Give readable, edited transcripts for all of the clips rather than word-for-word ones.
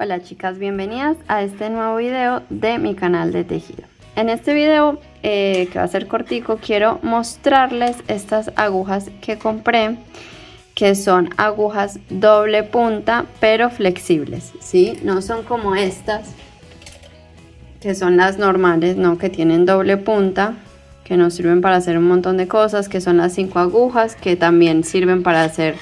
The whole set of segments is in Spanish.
Hola chicas, bienvenidas a este nuevo video de mi canal de tejido. En este video, que va a ser cortico, quiero mostrarles estas agujas que compré, que son agujas doble punta pero flexibles, ¿sí? No son como estas, que son las normales, ¿no? Que tienen doble punta, que nos sirven para hacer un montón de cosas, que son las 5 agujas, que también sirven para hacer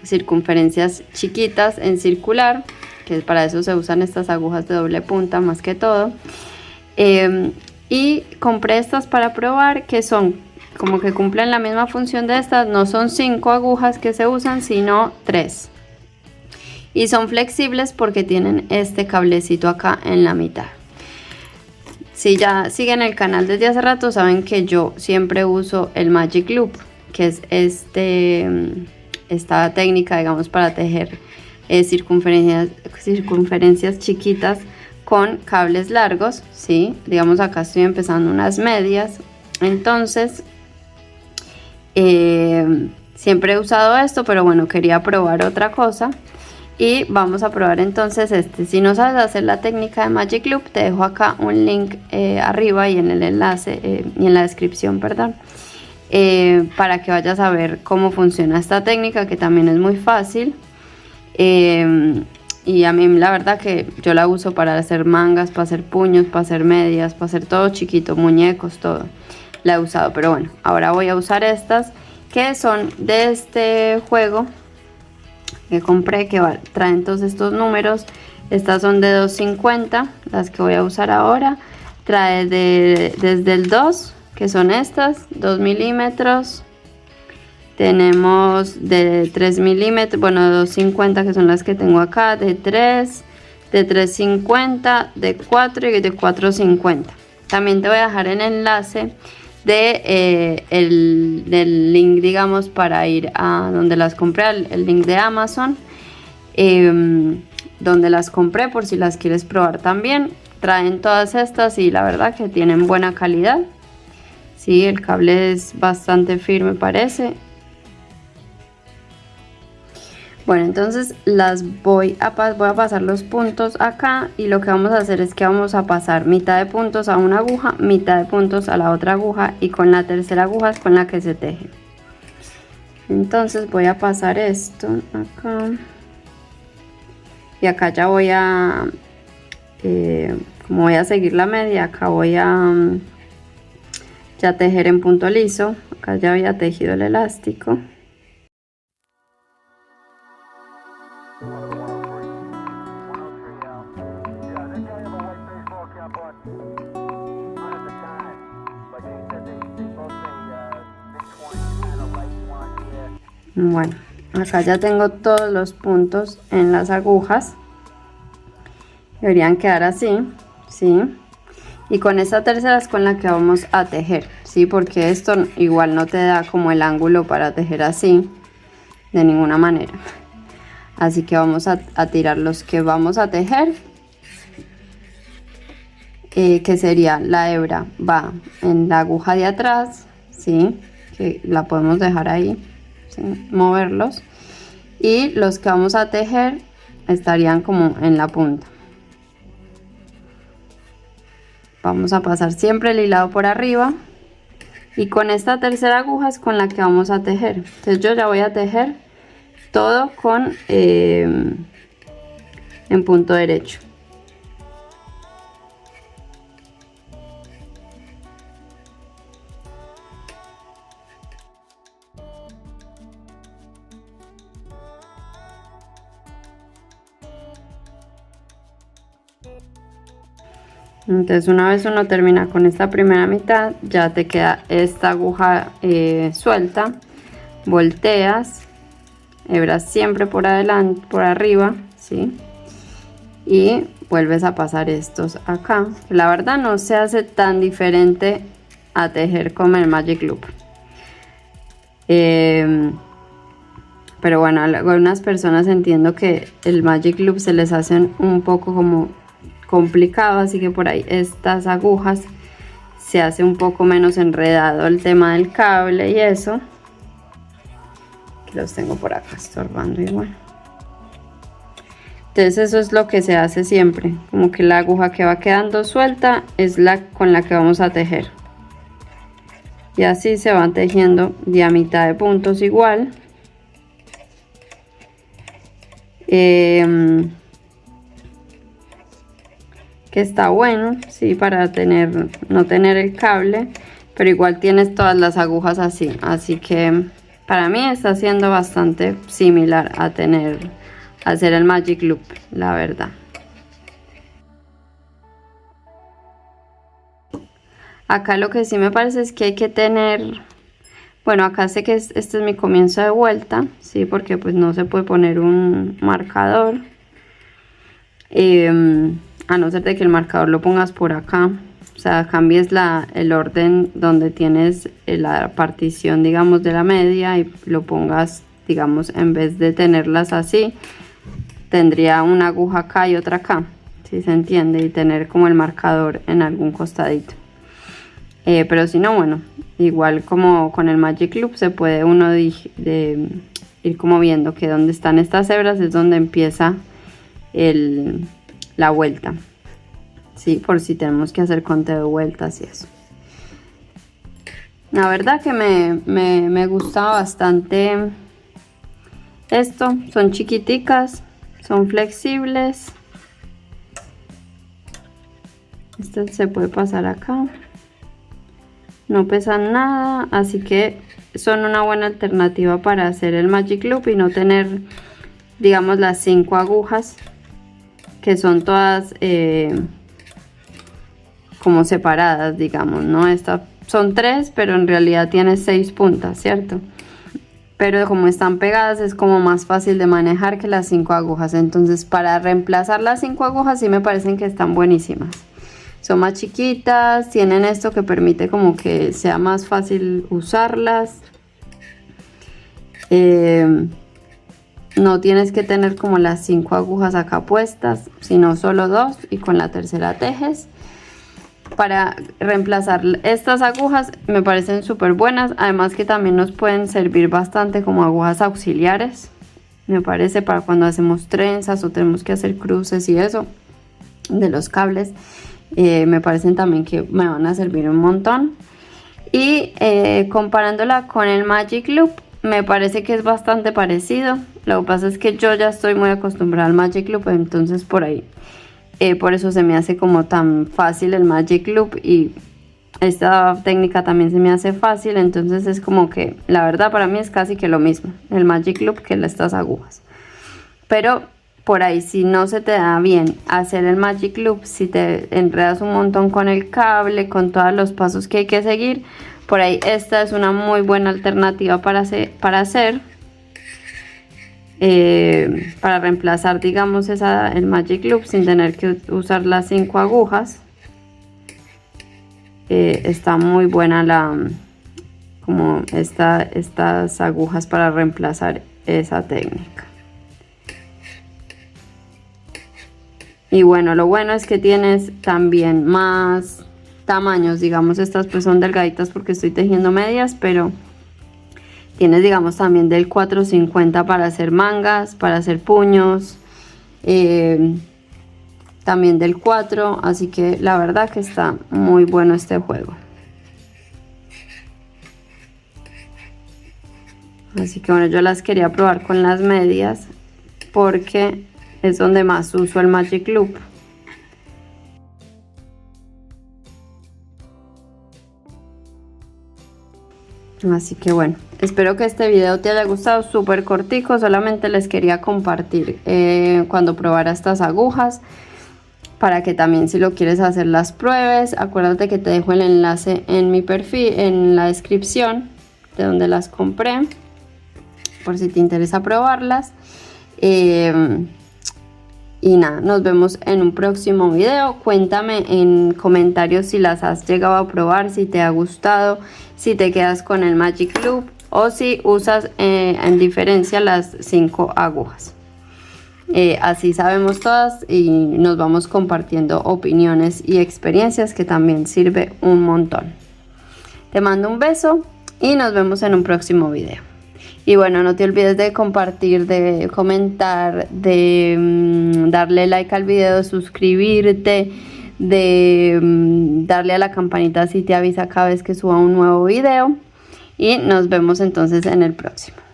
circunferencias chiquitas en circular, que para eso se usan estas agujas de doble punta más que todo. Y compré estas para probar, que son como que cumplen la misma función de estas. No son 5 agujas que se usan, sino 3, y son flexibles porque tienen este cablecito acá en la mitad. Si ya siguen el canal desde hace rato, saben que yo siempre uso el Magic Loop, que es esta técnica, digamos, para tejer circunferencias chiquitas con cables largos, ¿sí? Digamos, acá estoy empezando unas medias, entonces siempre he usado esto, pero bueno, quería probar otra cosa y vamos a probar entonces este. Si no sabes hacer la técnica de Magic Loop, te dejo acá un link arriba y en el enlace y en la descripción, perdón, para que vayas a ver cómo funciona esta técnica, que también es muy fácil. Y a mí la verdad que yo la uso para hacer mangas, para hacer puños, para hacer medias, para hacer todo chiquito, muñecos, todo la he usado. Pero bueno, ahora voy a usar estas que son de este juego que compré, que traen todos estos números. Estas son de 250, las que voy a usar ahora. Trae desde el 2, que son estas, 2 milímetros. Tenemos de 3 milímetros, bueno, de 250, que son las que tengo acá, de 3, de 350, de 4 y de 450. También te voy a dejar el enlace del link, digamos, para ir a donde las compré, el link de Amazon, donde las compré, por si las quieres probar también. Traen todas estas y la verdad que tienen buena calidad. Sí, el cable es bastante firme, parece. Bueno, entonces voy a pasar los puntos acá, y lo que vamos a hacer es que vamos a pasar mitad de puntos a una aguja, mitad de puntos a la otra aguja, y con la tercera aguja es con la que se teje. Entonces voy a pasar esto acá, y acá ya voy a, como voy a seguir la media, acá voy a ya tejer en punto liso. Acá ya había tejido el elástico. Bueno, acá ya tengo todos los puntos en las agujas. Deberían quedar así, ¿sí? Y con esta tercera es con la que vamos a tejer, ¿sí? Porque esto igual no te da como el ángulo para tejer así, de ninguna manera. Así que vamos a tirar los que vamos a tejer, que sería la hebra va en la aguja de atrás, ¿sí? Que la podemos dejar ahí, ¿sí? Moverlos. Y los que vamos a tejer estarían como en la punta. Vamos a pasar siempre el hilado por arriba, y con esta tercera aguja es con la que vamos a tejer. Entonces yo ya voy a tejer todo con en punto derecho. Entonces una vez uno termina con esta primera mitad, ya te queda esta aguja suelta. Volteas, hebras siempre por adelante, por arriba, ¿sí? Y vuelves a pasar estos acá. La verdad no se hace tan diferente a tejer con el Magic Loop. Pero bueno, a algunas personas entiendo que el Magic Loop se les hace un poco como complicado, así que por ahí estas agujas se hace un poco menos enredado el tema del cable y eso. Que los tengo por acá estorbando igual. Entonces eso es lo que se hace siempre, como que la aguja que va quedando suelta es la con la que vamos a tejer. Y así se van tejiendo de a mitad de puntos igual. Que está bueno, sí, para no tener el cable, pero igual tienes todas las agujas así que para mí está siendo bastante similar a hacer el Magic Loop, la verdad. Acá lo que sí me parece es que hay que tener, bueno, acá sé que este es mi comienzo de vuelta, sí, porque pues no se puede poner un marcador, a no ser de que el marcador lo pongas por acá, o sea, cambies el orden donde tienes la partición, digamos, de la media y lo pongas, digamos, en vez de tenerlas así, tendría una aguja acá y otra acá, si se entiende, y tener como el marcador en algún costadito. Pero si no, bueno, igual como con el Magic Loop se puede uno ir como viendo que donde están estas hebras es donde empieza la vuelta. Sí, por si tenemos que hacer conteo de vueltas y eso. La verdad que me gusta bastante esto. Son chiquiticas, son flexibles. Este se puede pasar acá. No pesan nada, así que son una buena alternativa para hacer el Magic Loop y no tener, digamos, las 5 agujas que son todas como separadas, digamos, ¿no? Estas son 3, pero en realidad tiene 6 puntas, ¿cierto? Pero como están pegadas es como más fácil de manejar que las 5 agujas. Entonces, para reemplazar las 5 agujas sí me parecen que están buenísimas. Son más chiquitas, tienen esto que permite como que sea más fácil usarlas. No tienes que tener como las 5 agujas acá puestas, sino solo 2 y con la tercera tejes. Para reemplazar estas agujas me parecen súper buenas, además que también nos pueden servir bastante como agujas auxiliares. Me parece para cuando hacemos trenzas o tenemos que hacer cruces y eso de los cables. Me parecen también que me van a servir un montón. Y comparándola con el Magic Loop, me parece que es bastante parecido. Lo que pasa es que yo ya estoy muy acostumbrada al Magic Loop, entonces por ahí, por eso se me hace como tan fácil el Magic Loop y esta técnica también se me hace fácil. Entonces es como que la verdad para mí es casi que lo mismo el Magic Loop que estas agujas. Pero por ahí, si no se te da bien hacer el Magic Loop, si te enredas un montón con el cable, con todos los pasos que hay que seguir, por ahí esta es una muy buena alternativa para reemplazar, digamos, el Magic Loop sin tener que usar las 5 agujas. Está muy buena como estas agujas para reemplazar esa técnica. Y bueno, lo bueno es que tienes también más tamaños, digamos, estas pues son delgaditas porque estoy tejiendo medias, pero tienes, digamos, también del 450 para hacer mangas, para hacer puños, también del 4, así que la verdad que está muy bueno este juego. Así que bueno, yo las quería probar con las medias porque es donde más uso el Magic Loop. Así que bueno, espero que este video te haya gustado, súper cortico, solamente les quería compartir cuando probara estas agujas, para que también si lo quieres hacer las pruebes. Acuérdate que te dejo el enlace en mi perfil, en la descripción de donde las compré, por si te interesa probarlas. Y nada, nos vemos en un próximo video. Cuéntame en comentarios si las has llegado a probar, si te ha gustado, si te quedas con el Magic Loop o si usas en diferencia las 5 agujas. Así sabemos todas y nos vamos compartiendo opiniones y experiencias, que también sirve un montón. Te mando un beso y nos vemos en un próximo video. Y bueno, no te olvides de compartir, de comentar, de darle like al video, suscribirte, de darle a la campanita si te avisa cada vez que suba un nuevo video. Y nos vemos entonces en el próximo.